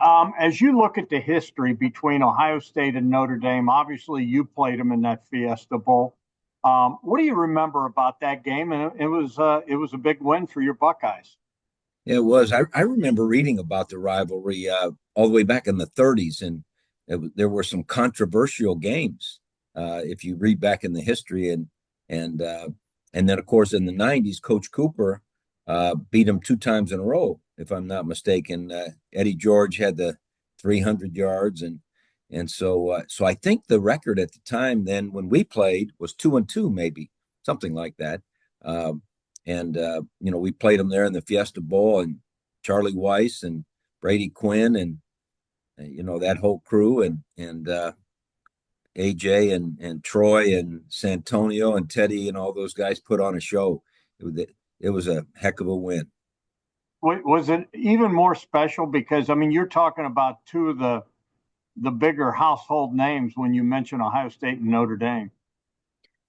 As you look at the history between Ohio State and Notre Dame, obviously you played them in that Fiesta Bowl. What do you remember about that game? And it was a big win for your Buckeyes. It was. I remember reading about the rivalry all the way back in the 30s, and there were some controversial games if you read back in the history, and and then of course in the 90s, Coach Cooper beat him two times in a row, if I'm not mistaken. Eddie George had the 300 yards, and so I think the record at the time then when we played was 2-2, maybe something like that. Um, and we played them there in the Fiesta Bowl, and Charlie Weiss and Brady Quinn and that whole crew, and AJ and Troy and Santonio and Teddy and all those guys put on a show. It was a heck of a win. Was it even more special because I mean you're talking about two of the bigger household names when you mention Ohio State and Notre Dame.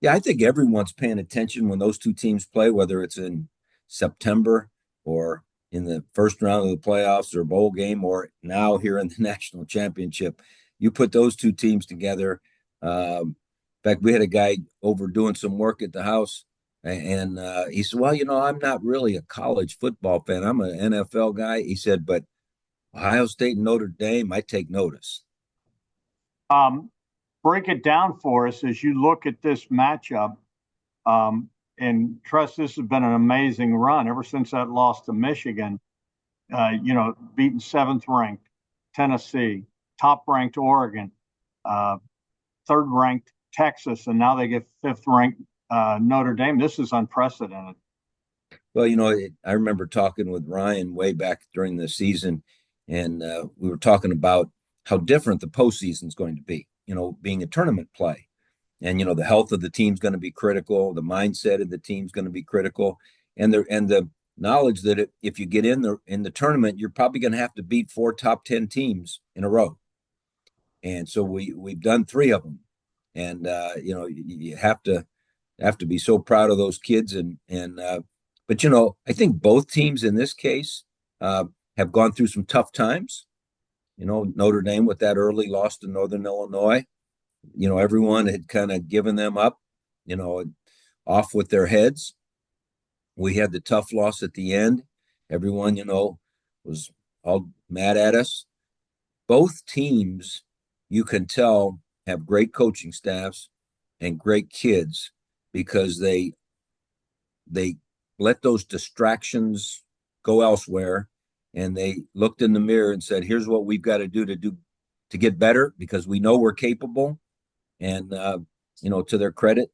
Yeah, I think everyone's paying attention when those two teams play, whether it's in September or in the first round of the playoffs or bowl game, or now here in the national championship. You put those two teams together. In fact, we had a guy over doing some work at the house, and he said, "Well, I'm not really a college football fan. I'm an NFL guy." He said, "But Ohio State and Notre Dame, I take notice." Um, Break it down for us as you look at this matchup. And trust this has been an amazing run ever since that loss to Michigan. Beating seventh ranked Tennessee, top ranked Oregon, uh, third ranked Texas, and now they get fifth ranked Notre Dame. This is unprecedented. Well, I remember talking with Ryan way back during the season, and we were talking about how different the postseason is going to be, being a tournament play. And, the health of the team's going to be critical. The mindset of the team's going to be critical. And the knowledge that if you get in the tournament, you're probably going to have to beat four top 10 teams in a row. And so we've done three of them. And, you have to be so proud of those kids. But I think both teams in this case have gone through some tough times. Notre Dame with that early loss to Northern Illinois. Everyone had kind of given them up, you know, off with their heads. We had the tough loss at the end. Everyone, was all mad at us. Both teams, you can tell, have great coaching staffs and great kids because they let those distractions go elsewhere, and they looked in the mirror and said, here's what we've got to do to get better, because we know we're capable. And to their credit,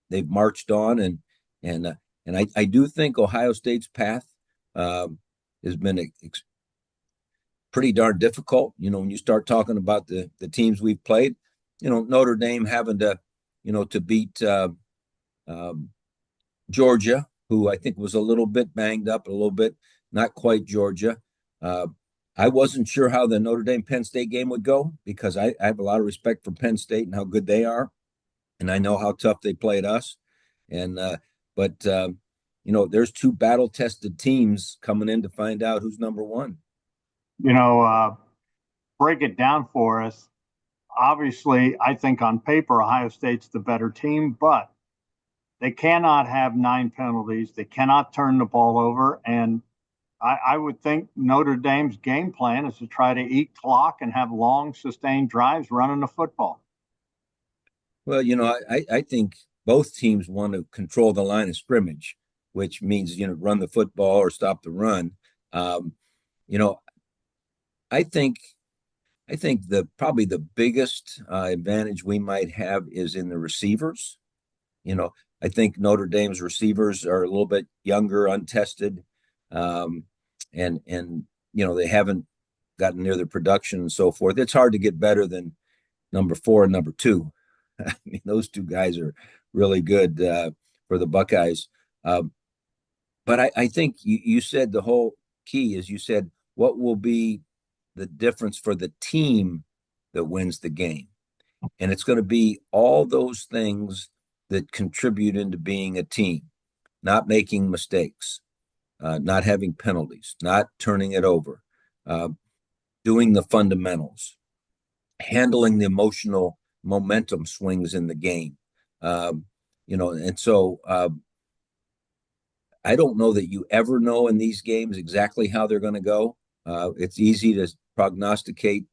they've marched on, and I do think Ohio State's path has been pretty darn difficult. When you start talking about the teams we've played, Notre Dame having to beat Georgia, who I think was a little bit banged up, a little bit not quite Georgia. Uh, I wasn't sure how the Notre Dame Penn State game would go, because I have a lot of respect for Penn State and how good they are, and I know how tough they played us. And but there's two battle tested teams coming in to find out who's number one. You know, uh, Break it down for us. Obviously, I think on paper, Ohio State's the better team, but they cannot have nine penalties. They cannot turn the ball over. And I would think Notre Dame's game plan is to try to eat clock and have long, sustained drives running the football. Well, I think both teams want to control the line of scrimmage, which means run the football or stop the run. Um, you know, I think I think the probably the biggest advantage we might have is in the receivers. You know, I think Notre Dame's receivers are a little bit younger, untested, um, and they haven't gotten near the production and so forth. It's hard to get better than number four and number two. I mean, those two guys are really good for the Buckeyes. Um, but I think you said the whole key is you said what will be the difference for the team that wins the game. And it's going to be all those things that contribute into being a team, not making mistakes, not having penalties, not turning it over, uh, doing the fundamentals, handling the emotional momentum swings in the game. And so I don't know that you ever know in these games exactly how they're going to go. It's easy to prognosticate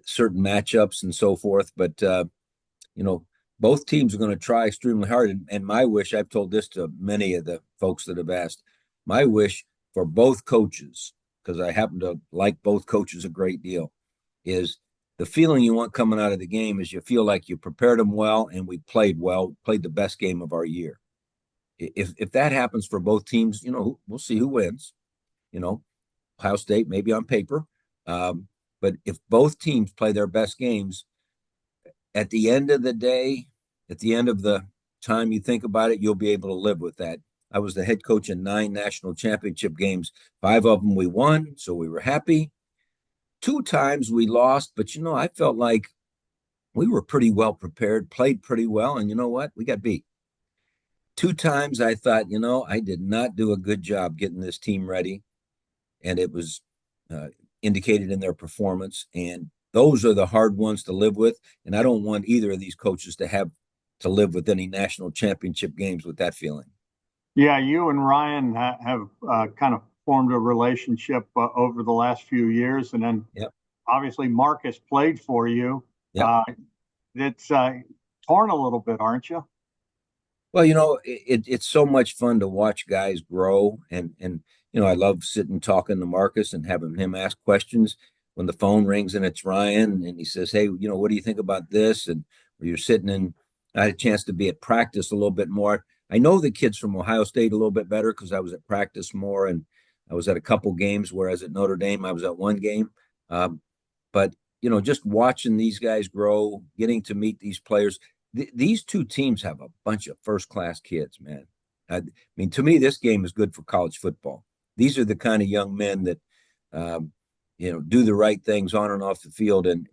certain matchups and so forth, but you know, both teams are going to try extremely hard. And my wish, I've told this to many of the folks that have asked, my wish for both coaches, because I happen to like both coaches a great deal, is the feeling you want coming out of the game is you feel like you prepared them well and we played well, played the best game of our year. If that happens for both teams, we'll see who wins. Ohio State maybe on paper, but if both teams play their best games, at the end of the day, at the end of the time you think about it, you'll be able to live with that. I was the head coach in 9 national championship games. 5 of them we won, so we were happy. 2 times we lost, but I felt like we were pretty well prepared, played pretty well, and you know what? We got beat. 2 times I thought, I did not do a good job getting this team ready, and it was indicated in their performance. And those are the hard ones to live with, and I don't want either of these coaches to have to live with any national championship games with that feeling. Yeah, you and Ryan have kind of formed a relationship over the last few years, and then Yep. obviously Marcus played for you. Yep. It's torn a little bit, aren't you? Well, it's so much fun to watch guys grow, and I love sitting talking to Marcus and having him ask questions when the phone rings and it's Ryan and he says, "Hey, what do you think about this?" And you're sitting and I had a chance to be at practice a little bit more. I know the kids from Ohio State a little bit better because I was at practice more, and I was at a couple games, whereas at Notre Dame I was at one game. But just watching these guys grow, getting to meet these players. These 2 teams have a bunch of first-class kids, man. I mean, to me, this game is good for college football. These are the kind of young men that, do the right things on and off the field, and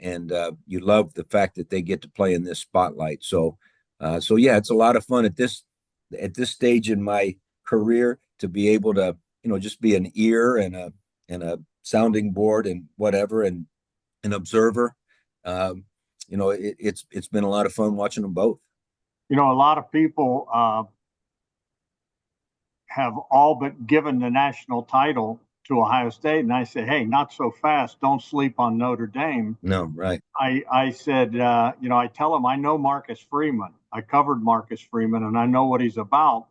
you love the fact that they get to play in this spotlight. So yeah, it's a lot of fun at this stage in my career to be able to, just be an ear and a sounding board and whatever, and an observer. It's been a lot of fun watching them both. A lot of people have all but given the national title to Ohio State, and I said, "Hey, not so fast! Don't sleep on Notre Dame." No, right. I said, I tell them I know Marcus Freeman. I covered Marcus Freeman, and I know what he's about.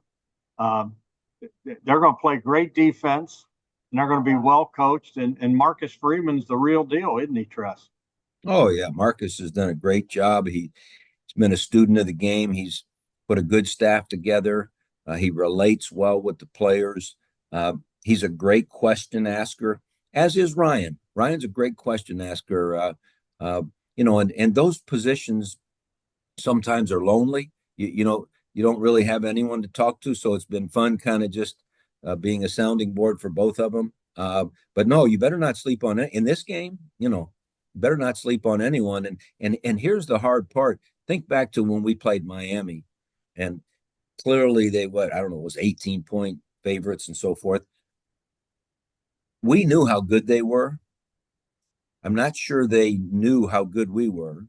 They're going to play great defense, and they're going to be well coached. And Marcus Freeman's the real deal, isn't he, Tress? Oh yeah, Marcus has done a great job. He's been a student of the game. He's put a good staff together. He relates well with the players. He's a great question asker, as is Ryan. Ryan's a great question asker. And those positions sometimes are lonely. You don't really have anyone to talk to, so it's been fun, kind of just being a sounding board for both of them. But no, you better not sleep on it in this game. Better not sleep on anyone. And here's the hard part. Think back to when we played Miami, and clearly I don't know, it was 18-point favorites and so forth. We knew how good they were. I'm not sure they knew how good we were.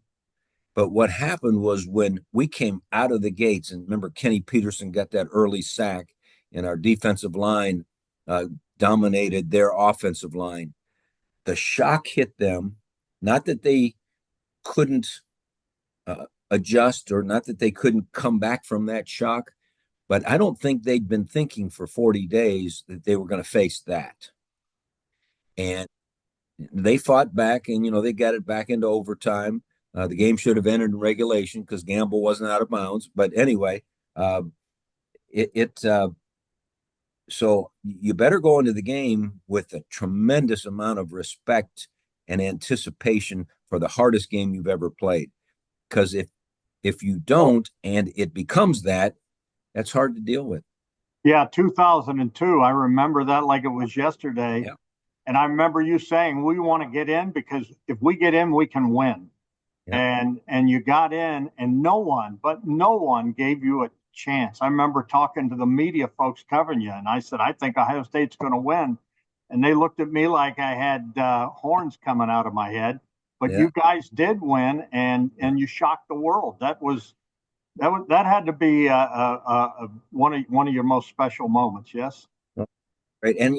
But what happened was when we came out of the gates, and remember, Kenny Peterson got that early sack, and our defensive line dominated their offensive line. The shock hit them. Not that they couldn't adjust, or not that they couldn't come back from that shock, but I don't think they'd been thinking for 40 days that they were going to face that. And they fought back, and they got it back into overtime. The game should have ended in regulation because Gamble wasn't out of bounds. But anyway, so you better go into the game with a tremendous amount of respect and anticipation for the hardest game you've ever played. Because if you don't, and it becomes that's hard to deal with. Yeah, 2002. I remember that like it was yesterday. Yeah. And I remember you saying we want to get in because if we get in, we can win. Yeah. And you got in, and no one gave you a chance. I remember talking to the media folks covering you, and I said, I think Ohio State's going to win. and they looked at me like I had horns coming out of my head. But Yeah. you guys did win, and you shocked the world. That had to be one of your most special moments. Yes. Right. And,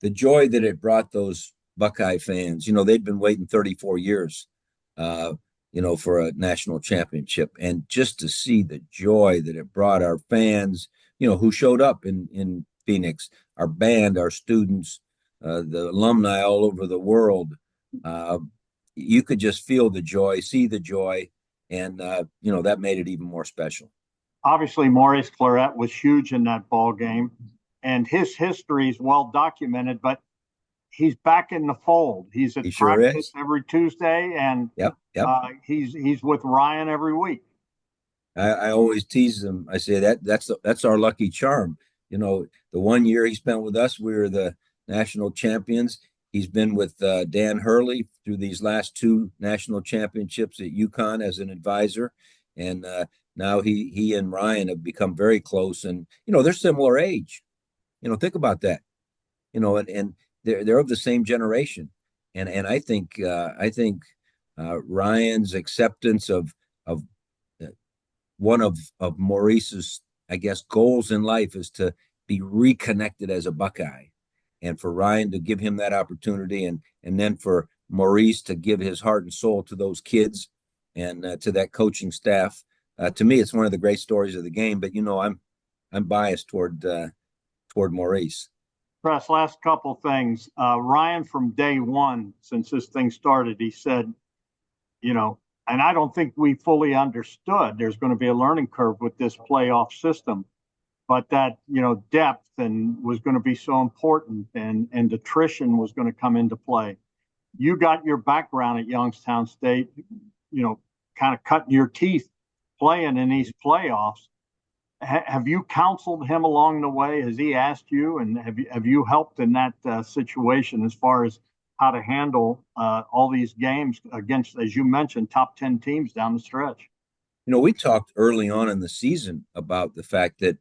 the joy that it brought those Buckeye fans, they'd been waiting 34 years, uh, for a national championship. And just to see the joy that it brought our fans, who showed up in Phoenix, our band, our students, the alumni all over the world, uh, you could just feel the joy, see the joy. And, that made it even more special. Obviously, Maurice Clarett was huge in that ball game, and his history is well documented. But he's back in the fold. He's He at sure practice is. every Tuesday, and Yep. Yep. he's with Ryan every week. I always tease them. I say that's our lucky charm. The one year he spent with us, we were the national champions. He's been with Dan Hurley through these last two national championships at UConn as an advisor, and now he and Ryan have become very close. And they're similar age. Think about that. And they're of the same generation. And I think Ryan's acceptance of one of Maurice's, I guess, goals in life is to be reconnected as a Buckeye, and for Ryan to give him that opportunity, and then for Maurice to give his heart and soul to those kids and to that coaching staff. To me, it's one of the great stories of the game. But I'm biased toward Maurice. Press, last couple things. Ryan, from day one, since this thing started, he said, and I don't think we fully understood there's going to be a learning curve with this playoff system, but that, depth and was going to be so important, and attrition was going to come into play. You got your background at Youngstown State, kind of cutting your teeth playing in these playoffs. Have you counseled him along the way? Has he asked you, and have you helped in that situation as far as how to handle all these games against, as you mentioned, top 10 teams down the stretch? We talked early on in the season about the fact that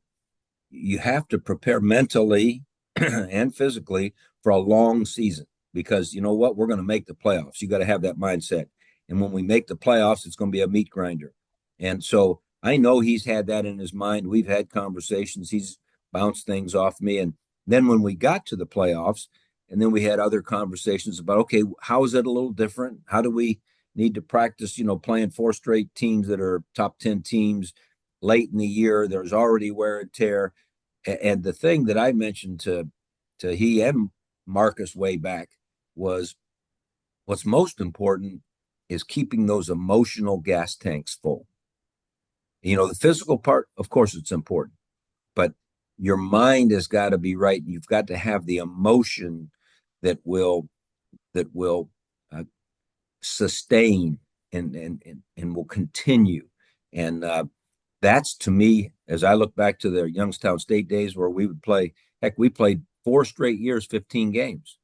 you have to prepare mentally and physically for a long season, because you know what? We're going to make the playoffs. You got to have that mindset. And when we make the playoffs, it's going to be a meat grinder. And so I know he's had that in his mind. We've had conversations. He's bounced things off me. And then when we got to the playoffs, and then we had other conversations about, okay, how is it a little different? How do we need to practice, playing four straight teams that are top 10 teams late in the year? There's already wear and tear. And the thing that I mentioned to he and Marcus way back was, what's most important is keeping those emotional gas tanks full. The physical part, of course, it's important, but your mind has got to be right. You've got to have the emotion that will sustain and will continue. And that's, to me, as I look back to the Youngstown State days where we would play. Heck, we played 4 straight years, 15 games.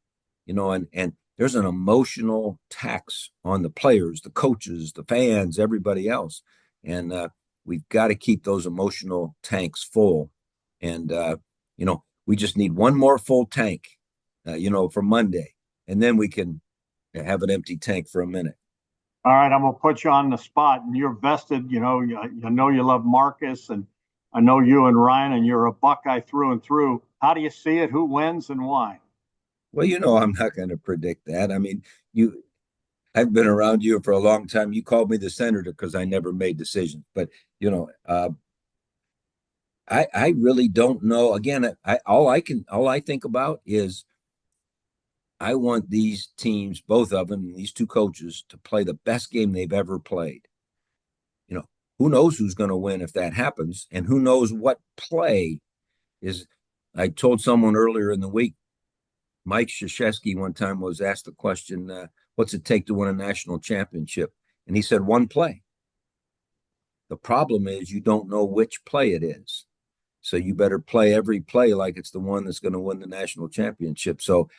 And there's an emotional tax on the players, the coaches, the fans, everybody else, and we've got to keep those emotional tanks full. And we just need one more full tank, for Monday, and then we can have an empty tank for a minute. All right, I'm gonna put you on the spot, and you're vested. I know you love Marcus, and I know you and Ryan, and you're a Buckeye through and through. How do you see it? Who wins and why? Well, I'm not going to predict that. I mean, I've been around you for a long time. You called me the senator because I never made decisions. But I really don't know. Again, all I think about is I want these teams, both of them, these two coaches, to play the best game they've ever played. Who knows who's going to win if that happens, and who knows what play is. I told someone earlier in the week, Mike Krzyzewski one time was asked the question, what's it take to win a national championship? And he said, one play. The problem is you don't know which play it is. So you better play every play like it's the one that's going to win the national championship. So,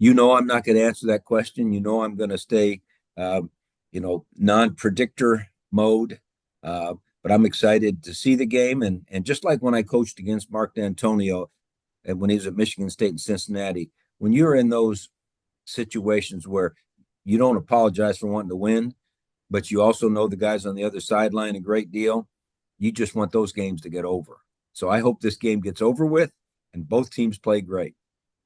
I'm not going to answer that question. I'm going to stay, non-predictor mode. But I'm excited to see the game. And just like when I coached against Mark D'Antonio and when he was at Michigan State and Cincinnati, when you're in those situations where you don't apologize for wanting to win, but you also know the guys on the other sideline a great deal, you just want those games to get over. So I hope this game gets over with and both teams play great.